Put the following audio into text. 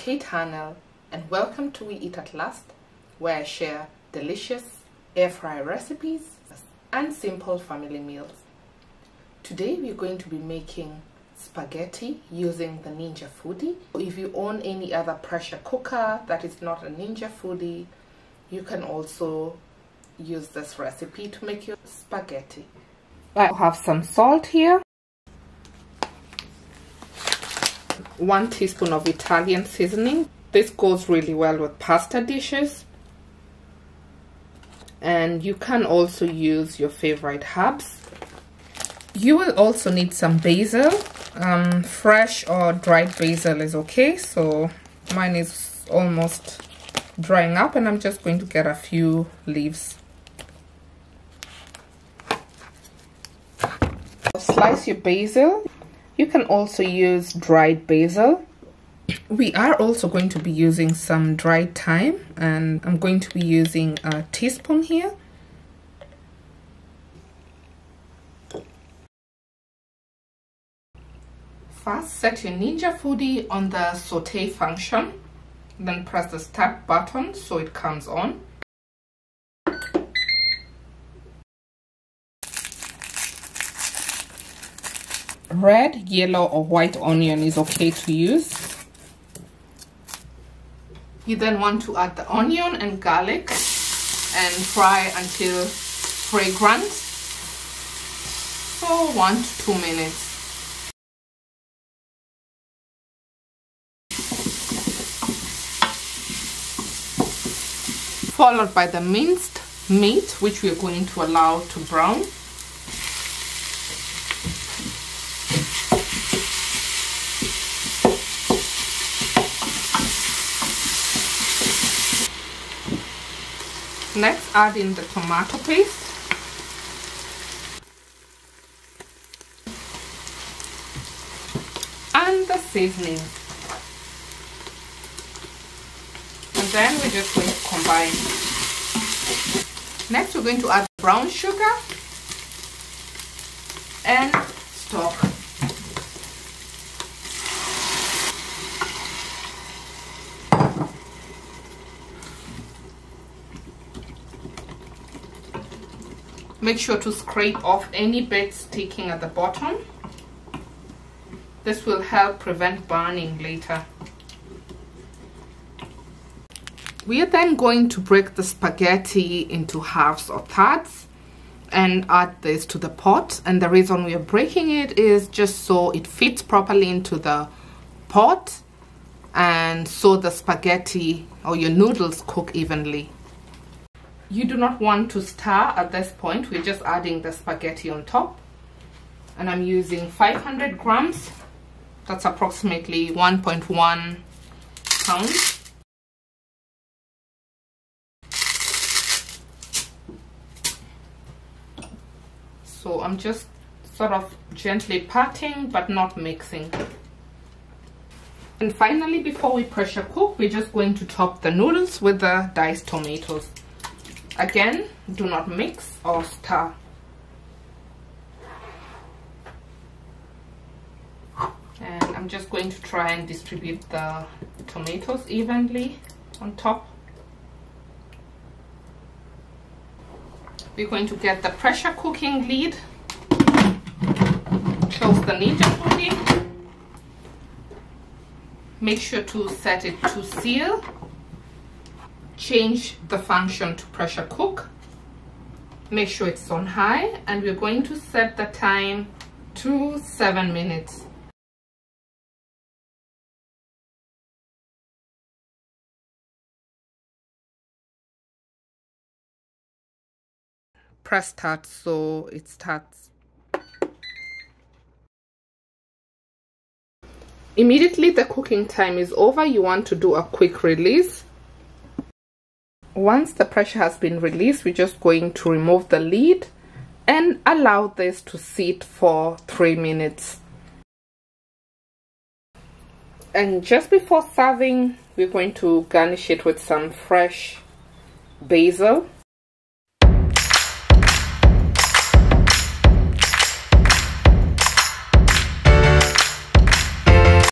Kate Hanel, and welcome to We Eat at Last, where I share delicious air fry recipes and simple family meals. Today we're going to be making spaghetti using the Ninja Foodi. If you own any other pressure cooker that is not a Ninja Foodi, you can also use this recipe to make your spaghetti. I have some salt here, 1 teaspoon of Italian seasoning. This goes really well with pasta dishes, and you can also use your favorite herbs. You will also need some basil. Fresh or dried basil is okay, so mine is almost drying up and I'm just going to get a few leaves. Slice your basil. You can also use dried basil. We are also going to be using some dried thyme, and I'm going to be using a teaspoon here. First, set your Ninja Foodi on the saute function, then press the start button so it comes on. Red, yellow or white onion is okay to use. You then want to add the onion and garlic and fry until fragrant for 1 to 2 minutes. Followed by the minced meat, which we are going to allow to brown. Next, add in the tomato paste. And the seasoning. And then we're just going to combine. Next, we're going to add brown sugar and stock. Make sure to scrape off any bits sticking at the bottom. This will help prevent burning later. We are then going to break the spaghetti into halves or thirds and add this to the pot. And the reason we are breaking it is just so it fits properly into the pot and so the spaghetti or your noodles cook evenly. You do not want to stir at this point. We're just adding the spaghetti on top. And I'm using 500 grams. That's approximately 1.1 pounds. So I'm just sort of gently patting but not mixing. And finally, before we pressure cook, we're just going to top the noodles with the diced tomatoes. Again, do not mix or stir. And I'm just going to try and distribute the tomatoes evenly on top. We're going to get the pressure cooking lid. Close the Ninja Foodi. Make sure to set it to seal. Change the function to pressure cook. Make sure it's on high, and we're going to set the time to 7 minutes. Press start so it starts. Immediately the cooking time is over, you want to do a quick release. Once the pressure has been released, we're just going to remove the lid and allow this to sit for 3 minutes. And just before serving, we're going to garnish it with some fresh basil.